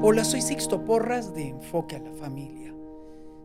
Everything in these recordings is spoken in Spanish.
Hola, soy Sixto Porras de Enfoque a la Familia.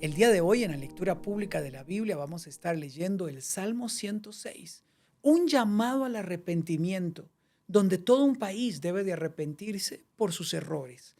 El día de hoy en la lectura pública de la Biblia vamos a estar leyendo el Salmo 106, un llamado al arrepentimiento, donde todo un país debe de arrepentirse por sus errores.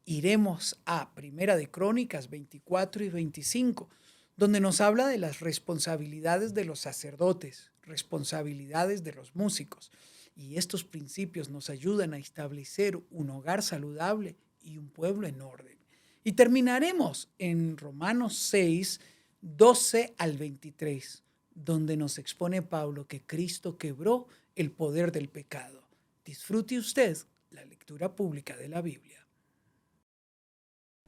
Iremos a Primera de Crónicas 24 y 25, donde nos habla de las responsabilidades de los sacerdotes, responsabilidades de los músicos, y estos principios nos ayudan a establecer un hogar saludable y un pueblo en orden. Y terminaremos en Romanos 6, 12 al 23, donde nos expone Pablo que Cristo quebró el poder del pecado. Disfrute usted la lectura pública de la Biblia.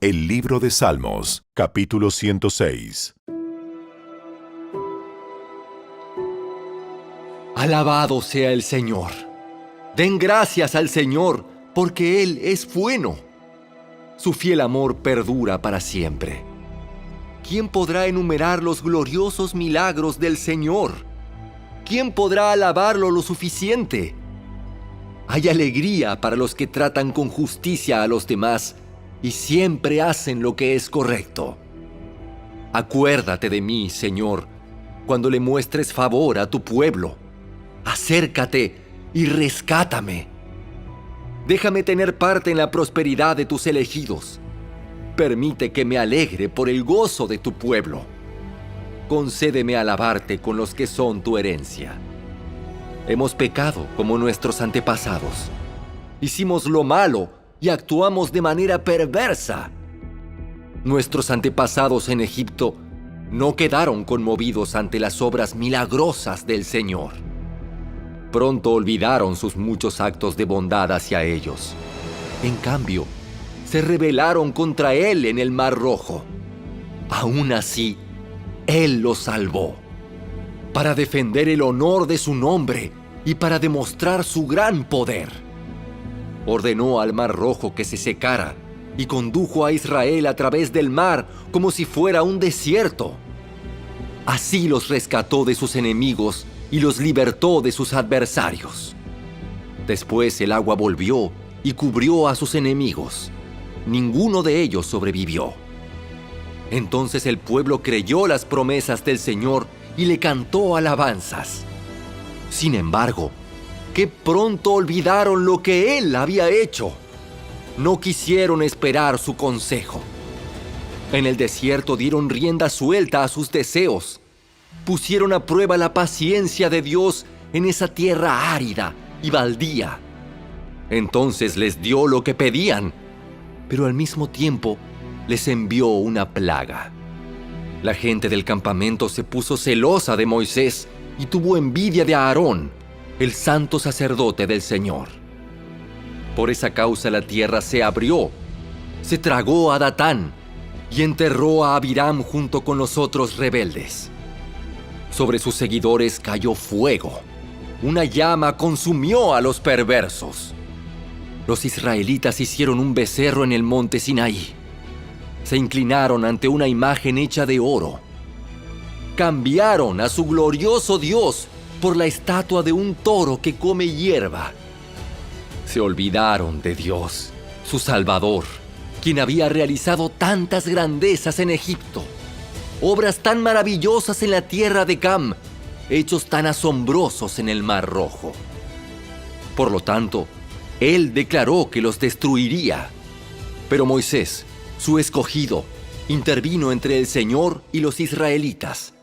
El libro de Salmos, capítulo 106. Alabado sea el Señor. Den gracias al Señor, porque Él es bueno. Su fiel amor perdura para siempre. ¿Quién podrá enumerar los gloriosos milagros del Señor? ¿Quién podrá alabarlo lo suficiente? Hay alegría para los que tratan con justicia a los demás y siempre hacen lo que es correcto. Acuérdate de mí, Señor, cuando le muestres favor a tu pueblo. Acércate y rescátame. Déjame tener parte en la prosperidad de tus elegidos. Permite que me alegre por el gozo de tu pueblo. Concédeme alabarte con los que son tu herencia. Hemos pecado como nuestros antepasados. Hicimos lo malo y actuamos de manera perversa. Nuestros antepasados en Egipto no quedaron conmovidos ante las obras milagrosas del Señor. Pronto olvidaron sus muchos actos de bondad hacia ellos. En cambio, se rebelaron contra Él en el Mar Rojo. Aún así, Él los salvó. Para defender el honor de su nombre y para demostrar su gran poder. Ordenó al Mar Rojo que se secara y condujo a Israel a través del mar como si fuera un desierto. Así los rescató de sus enemigos y los libertó de sus adversarios. Después el agua volvió y cubrió a sus enemigos. Ninguno de ellos sobrevivió. Entonces el pueblo creyó las promesas del Señor y le cantó alabanzas. Sin embargo, qué pronto olvidaron lo que Él había hecho. No quisieron esperar su consejo. En el desierto dieron rienda suelta a sus deseos. Pusieron a prueba la paciencia de Dios en esa tierra árida y baldía. Entonces les dio lo que pedían, pero al mismo tiempo les envió una plaga. La gente del campamento se puso celosa de Moisés y tuvo envidia de Aarón, el santo sacerdote del Señor. Por esa causa la tierra se abrió, se tragó a Datán y enterró a Abiram junto con los otros rebeldes. Sobre sus seguidores cayó fuego. Una llama consumió a los perversos. Los israelitas hicieron un becerro en el monte Sinaí. Se inclinaron ante una imagen hecha de oro. Cambiaron a su glorioso Dios por la estatua de un toro que come hierba. Se olvidaron de Dios, su Salvador, quien había realizado tantas grandezas en Egipto. Obras tan maravillosas en la tierra de Cam, hechos tan asombrosos en el Mar Rojo. Por lo tanto, Él declaró que los destruiría. Pero Moisés, su escogido, intervino entre el Señor y los israelitas.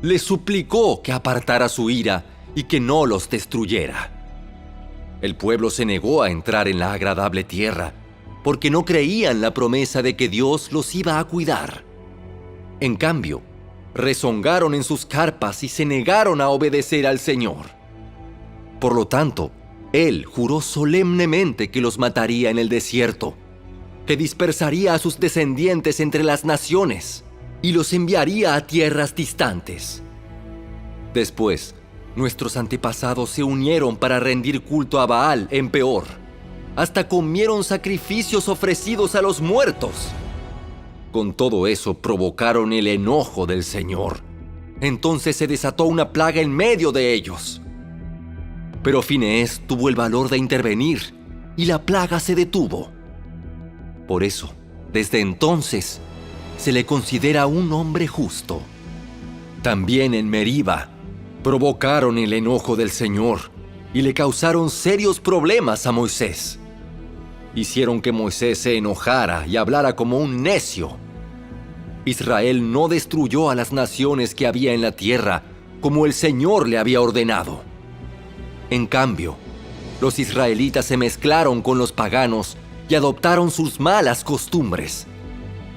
Les suplicó que apartara su ira y que no los destruyera. El pueblo se negó a entrar en la agradable tierra, porque no creían la promesa de que Dios los iba a cuidar. En cambio, rezongaron en sus carpas y se negaron a obedecer al Señor. Por lo tanto, Él juró solemnemente que los mataría en el desierto, que dispersaría a sus descendientes entre las naciones y los enviaría a tierras distantes. Después, nuestros antepasados se unieron para rendir culto a Baal en Peor. Hasta comieron sacrificios ofrecidos a los muertos. Con todo eso provocaron el enojo del Señor. Entonces se desató una plaga en medio de ellos. Pero Finehés tuvo el valor de intervenir y la plaga se detuvo. Por eso, desde entonces, se le considera un hombre justo. También en Meriba, provocaron el enojo del Señor y le causaron serios problemas a Moisés. Hicieron que Moisés se enojara y hablara como un necio. Israel no destruyó a las naciones que había en la tierra como el Señor le había ordenado. En cambio, los israelitas se mezclaron con los paganos y adoptaron sus malas costumbres.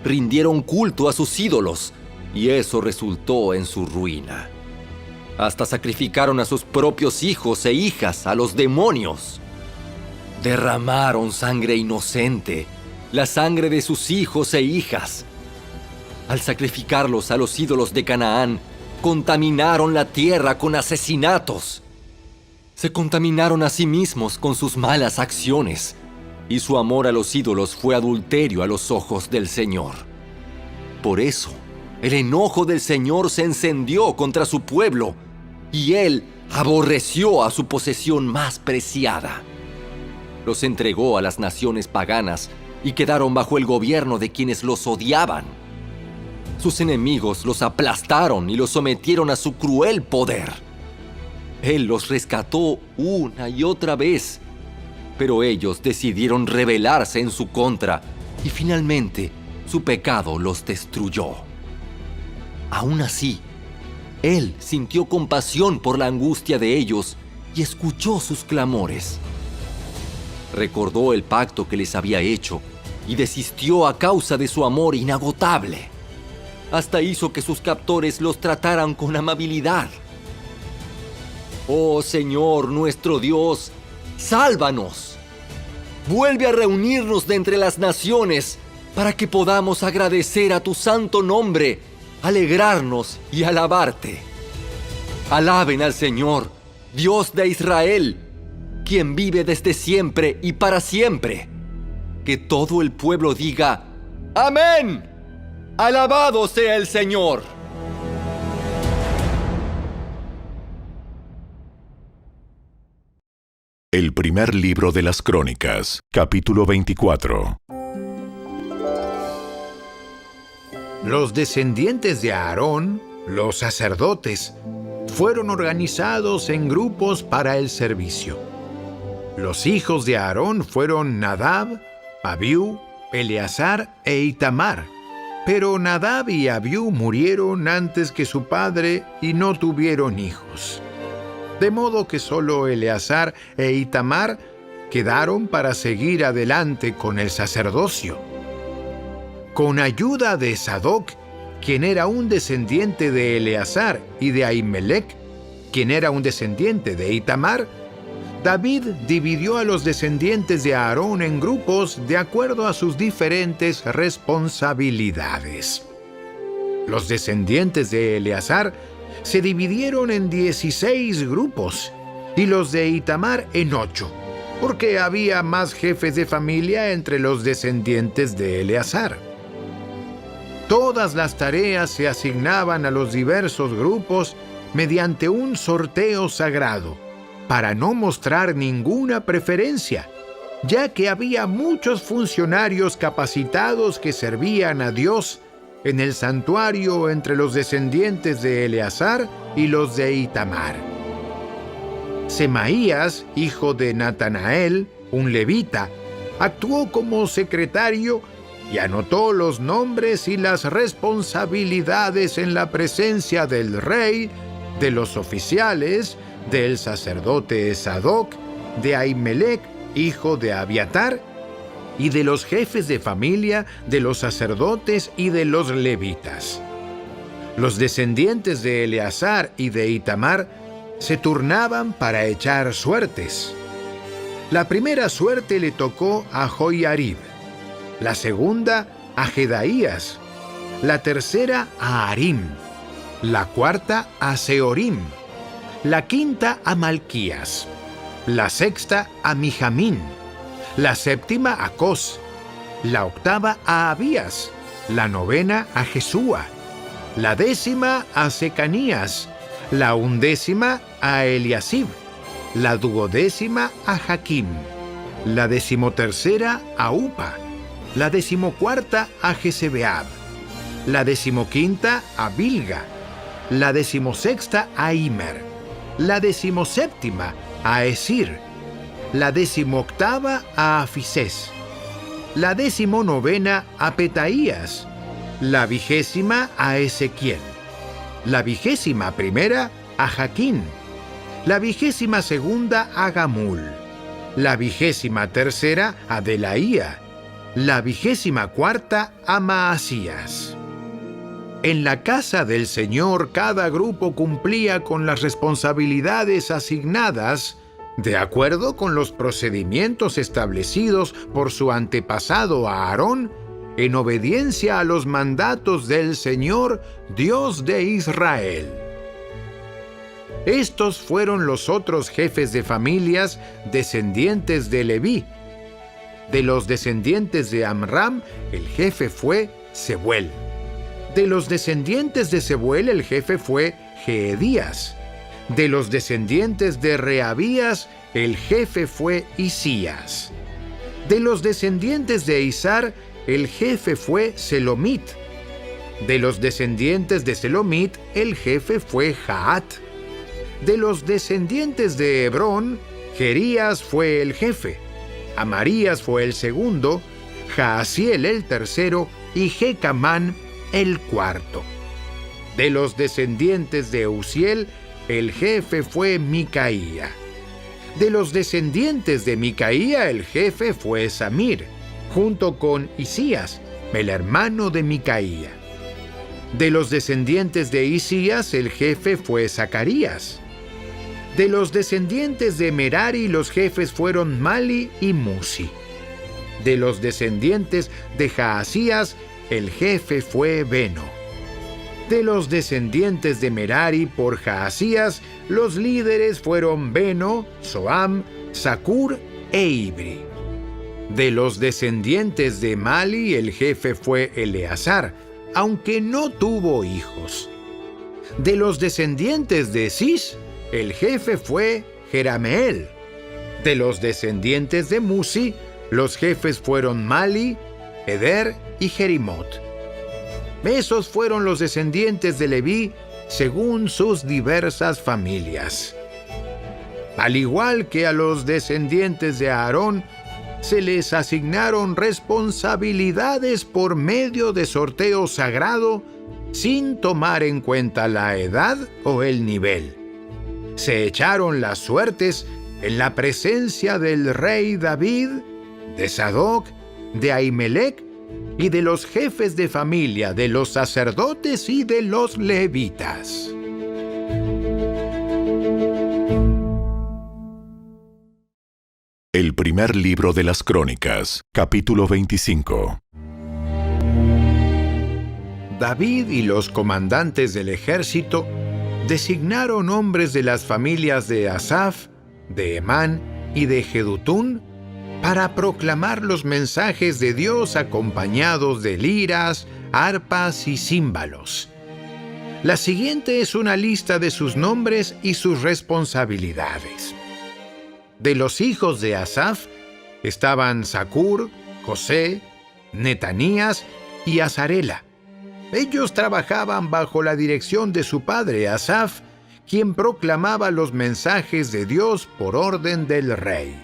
Rindieron culto a sus ídolos y eso resultó en su ruina. Hasta sacrificaron a sus propios hijos e hijas a los demonios. Derramaron sangre inocente, la sangre de sus hijos e hijas. Al sacrificarlos a los ídolos de Canaán, contaminaron la tierra con asesinatos. Se contaminaron a sí mismos con sus malas acciones, y su amor a los ídolos fue adulterio a los ojos del Señor. Por eso, el enojo del Señor se encendió contra su pueblo, y Él aborreció a su posesión más preciada. Los entregó a las naciones paganas y quedaron bajo el gobierno de quienes los odiaban. Sus enemigos los aplastaron y los sometieron a su cruel poder. Él los rescató una y otra vez, pero ellos decidieron rebelarse en su contra y finalmente su pecado los destruyó. Aún así, Él sintió compasión por la angustia de ellos y escuchó sus clamores. Recordó el pacto que les había hecho y desistió a causa de su amor inagotable. Hasta hizo que sus captores los trataran con amabilidad. Oh Señor, nuestro Dios, sálvanos. Vuelve a reunirnos de entre las naciones para que podamos agradecer a tu santo nombre, alegrarnos y alabarte. Alaben al Señor, Dios de Israel, quien vive desde siempre y para siempre. Que todo el pueblo diga, ¡Amén! ¡Alabado sea el Señor! El primer libro de las Crónicas, capítulo 24. Los descendientes de Aarón, los sacerdotes, fueron organizados en grupos para el servicio. Los hijos de Aarón fueron Nadab, Abiú, Eleazar e Itamar. Pero Nadab y Abiú murieron antes que su padre y no tuvieron hijos. De modo que solo Eleazar e Itamar quedaron para seguir adelante con el sacerdocio. Con ayuda de Sadoc, quien era un descendiente de Eleazar, y de Ahimelech, quien era un descendiente de Itamar, David dividió a los descendientes de Aarón en grupos de acuerdo a sus diferentes responsabilidades. Los descendientes de Eleazar se dividieron en 16 grupos y los de Itamar en 8, porque había más jefes de familia entre los descendientes de Eleazar. Todas las tareas se asignaban a los diversos grupos mediante un sorteo sagrado, para no mostrar ninguna preferencia, ya que había muchos funcionarios capacitados que servían a Dios en el santuario entre los descendientes de Eleazar y los de Itamar. Semaías, hijo de Natanael, un levita, actuó como secretario y anotó los nombres y las responsabilidades en la presencia del rey, de los oficiales, del sacerdote Sadoc, de Ahimelech, hijo de Abiatar, y de los jefes de familia, de los sacerdotes y de los levitas. Los descendientes de Eleazar y de Itamar se turnaban para echar suertes. La primera suerte le tocó a Joiarib, la segunda a Jedaías, la tercera a Harim, la cuarta a Seorim, la quinta a Malquías, la sexta a Mijamín, la séptima a Cos, la octava a Abías, la novena a Jesúa, la décima a Secanías, la undécima a Eliasib, la duodécima a Jaquim, la decimotercera a Upa, la 14ª a Jezebeab, la 15ª a Bilga, la 16ª a Immer, la 17ª a Esir, la 18ª a Afisés, la 19ª a Petaías, la 20ª a Ezequiel, la 21ª a Jaquín, la 22ª a Gamul, la 23ª a Delaía, la 24ª a Maasías. En la casa del Señor cada grupo cumplía con las responsabilidades asignadas de acuerdo con los procedimientos establecidos por su antepasado Aarón en obediencia a los mandatos del Señor, Dios de Israel. Estos fueron los otros jefes de familias descendientes de Leví. De los descendientes de Amram, el jefe fue Sebuel. De los descendientes de Sebuel, el jefe fue Jeedías. De los descendientes de Reabías, el jefe fue Isías. De los descendientes de Izar, el jefe fue Selomit. De los descendientes de Selomit, el jefe fue Jaat. De los descendientes de Hebrón, Jerías fue el jefe, Amarías fue el segundo, Jaasiel el tercero y Jecamán el cuarto. De los descendientes de Uziel, el jefe fue Micaía. De los descendientes de Micaía, el jefe fue Samir, junto con Isías, el hermano de Micaía. De los descendientes de Isías, el jefe fue Zacarías. De los descendientes de Merari, los jefes fueron Mali y Musi. De los descendientes de Jaasías, el jefe fue Beno. De los descendientes de Merari por Jaasías, los líderes fueron Beno, Soam, Zacur e Ibri. De los descendientes de Mali, el jefe fue Eleazar, aunque no tuvo hijos. De los descendientes de Cis, el jefe fue Jerameel. De los descendientes de Musi, los jefes fueron Mali, Eder y Jerimot. Esos fueron los descendientes de Leví según sus diversas familias. Al igual que a los descendientes de Aarón, se les asignaron responsabilidades por medio de sorteo sagrado sin tomar en cuenta la edad o el nivel. Se echaron las suertes en la presencia del rey David, de Sadoc, de Ahimelech y de los jefes de familia, de los sacerdotes y de los levitas. El primer libro de las Crónicas, capítulo 25. David y los comandantes del ejército designaron hombres de las familias de Asaf, de Emán y de Jedutún para proclamar los mensajes de Dios acompañados de liras, arpas y címbalos. La siguiente es una lista de sus nombres y sus responsabilidades. De los hijos de Asaf estaban Zacur, José, Netanías y Azarela. Ellos trabajaban bajo la dirección de su padre Asaf, quien proclamaba los mensajes de Dios por orden del rey.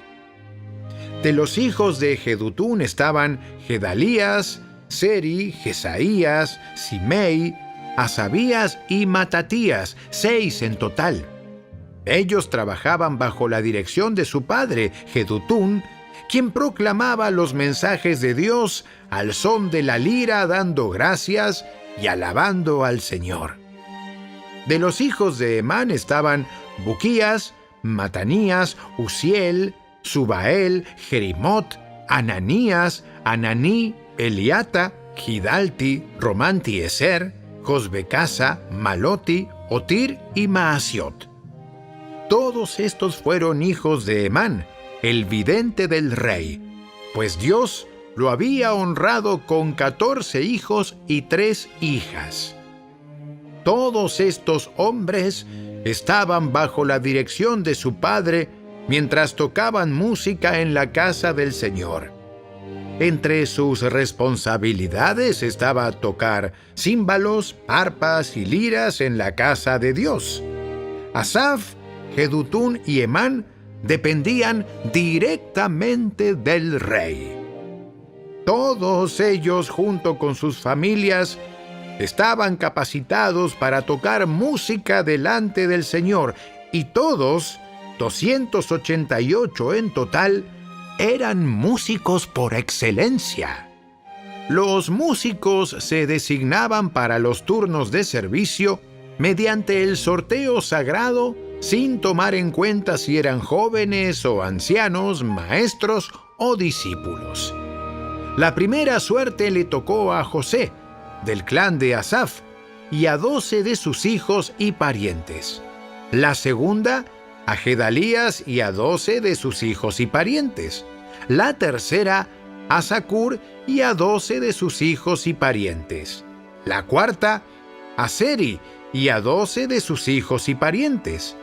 De los hijos de Jedutún estaban Gedalías, Seri, Jesaías, Simei, Asabías y Matatías, 6 en total. Ellos trabajaban bajo la dirección de su padre, Jedutún, quien proclamaba los mensajes de Dios al son de la lira, dando gracias y alabando al Señor. De los hijos de Emán estaban Buquías, Matanías, Uziel, Subael, Jerimot, Ananías, Ananí, Eliata, Gidalti, Romantieser, Josbecasa, Maloti, Otir y Maasiot. Todos estos fueron hijos de Emán, el vidente del rey, pues Dios lo había honrado con 14 hijos y 3 hijas. Todos estos hombres estaban bajo la dirección de su padre mientras tocaban música en la casa del Señor. Entre sus responsabilidades estaba tocar címbalos, arpas y liras en la casa de Dios. Asaf, Jedutún y Hemán dependían directamente del rey. Todos ellos, junto con sus familias, estaban capacitados para tocar música delante del Señor, y todos, 288 en total, eran músicos por excelencia. Los músicos se designaban para los turnos de servicio mediante el sorteo sagrado, sin tomar en cuenta si eran jóvenes o ancianos, maestros o discípulos. La primera suerte le tocó a José, del clan de Asaf, y a 12 de sus hijos y parientes. La segunda, a Gedalías y a 12 de sus hijos y parientes. La tercera, a Zacur y a 12 de sus hijos y parientes. La cuarta, a Seri y a 12 de sus hijos y parientes.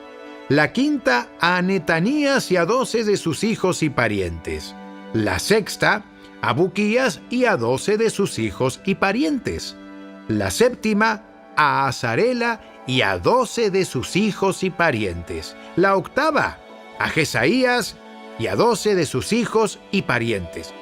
La quinta, a Netanías y a 12 de sus hijos y parientes. La sexta, a Buquías y a 12 de sus hijos y parientes. La séptima, a Azarela y a 12 de sus hijos y parientes. La octava, a Jesaías y a 12 de sus hijos y parientes.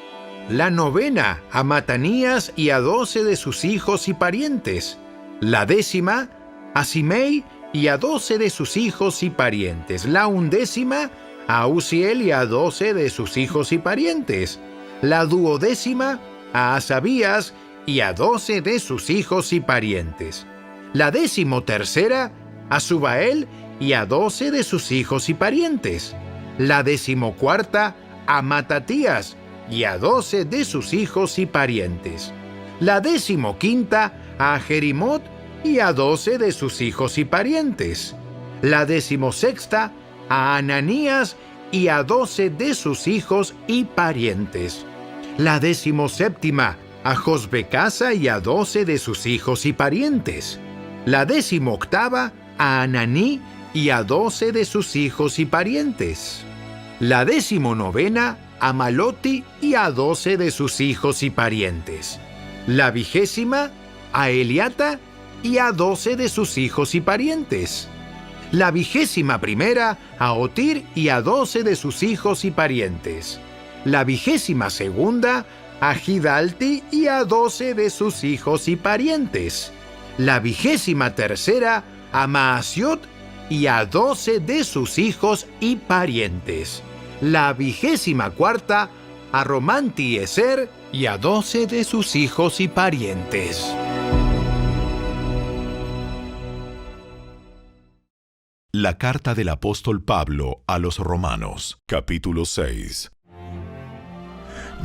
La novena, a Matanías y a 12 de sus hijos y parientes. La décima, a Simei y a 12 de sus hijos y parientes. La undécima, a Uziel y a 12 de sus hijos y parientes. La duodécima, a Asabías y a 12 de sus hijos y parientes. La decimotercera, a Subael y a 12 de sus hijos y parientes. La decimocuarta, a Matatías y a 12 de sus hijos y parientes. La decimoquinta, a Jerimot y a 12 de sus hijos y parientes. La decimosexta, a Ananías y a 12 de sus hijos y parientes. La decimoséptima, a Josbecasa y a 12 de sus hijos y parientes. La decimoctava, a Ananí y a 12 de sus hijos y parientes. La decimonovena, a Maloti y a 12 de sus hijos y parientes. La vigésima, a Eliata y a 12 de sus hijos y parientes. La vigésima primera, a Otir y a 12 de sus hijos y parientes. La vigésima segunda, a Gidalti y a 12 de sus hijos y parientes. La vigésima tercera, a Maasiot y a 12 de sus hijos y parientes. La vigésima cuarta, a Romanti-Eser y a 12 de sus hijos y parientes. La carta del apóstol Pablo a los Romanos, capítulo 6.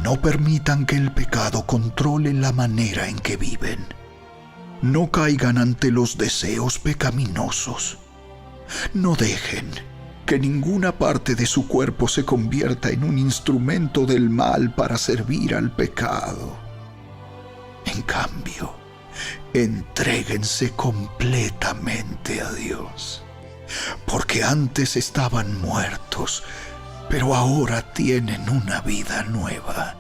No permitan que el pecado controle la manera en que viven. No caigan ante los deseos pecaminosos. No dejen que ninguna parte de su cuerpo se convierta en un instrumento del mal para servir al pecado. En cambio, entréguense completamente a Dios, porque antes estaban muertos, pero ahora tienen una vida nueva.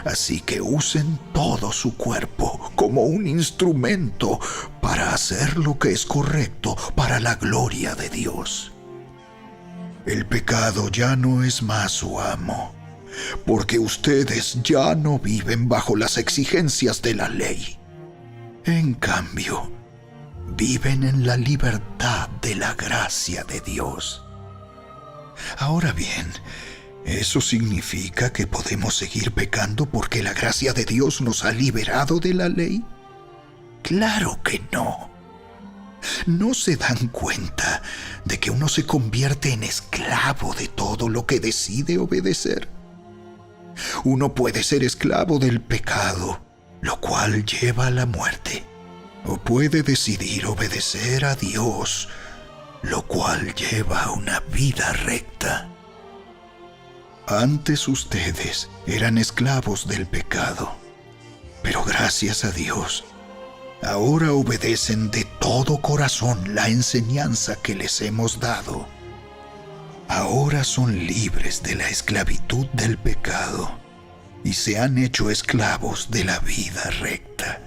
Así que usen todo su cuerpo como un instrumento para hacer lo que es correcto para la gloria de Dios. El pecado ya no es más su amo, porque ustedes ya no viven bajo las exigencias de la ley. En cambio, viven en la libertad de la gracia de Dios. Ahora bien, ¿eso significa que podemos seguir pecando porque la gracia de Dios nos ha liberado de la ley? Claro que no. ¿No se dan cuenta de que uno se convierte en esclavo de todo lo que decide obedecer? Uno puede ser esclavo del pecado, lo cual lleva a la muerte, o puede decidir obedecer a Dios, lo cual lleva a una vida recta. Antes ustedes eran esclavos del pecado, pero gracias a Dios, ahora obedecen de todo corazón la enseñanza que les hemos dado. Ahora son libres de la esclavitud del pecado y se han hecho esclavos de la vida recta.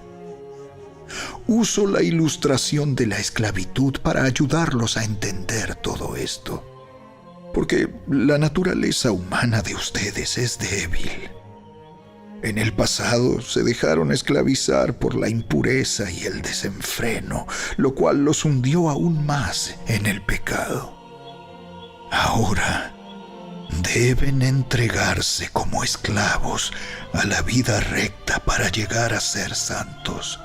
Uso la ilustración de la esclavitud para ayudarlos a entender todo esto, porque la naturaleza humana de ustedes es débil. En el pasado se dejaron esclavizar por la impureza y el desenfreno, lo cual los hundió aún más en el pecado. Ahora deben entregarse como esclavos a la vida recta para llegar a ser santos.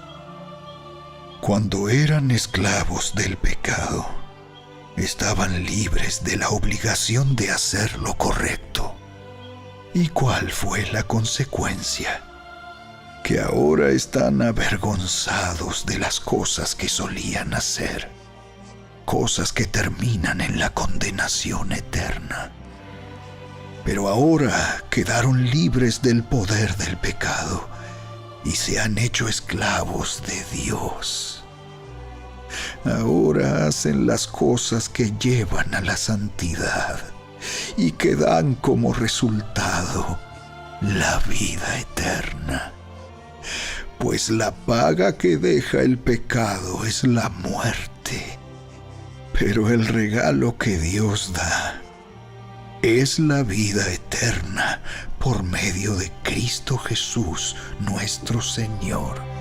Cuando eran esclavos del pecado, estaban libres de la obligación de hacer lo correcto. ¿Y cuál fue la consecuencia? Que ahora están avergonzados de las cosas que solían hacer, cosas que terminan en la condenación eterna. Pero ahora quedaron libres del poder del pecado y se han hecho esclavos de Dios. Ahora hacen las cosas que llevan a la santidad y que dan como resultado la vida eterna. Pues la paga que deja el pecado es la muerte, pero el regalo que Dios da es la vida eterna por medio de Cristo Jesús, nuestro Señor.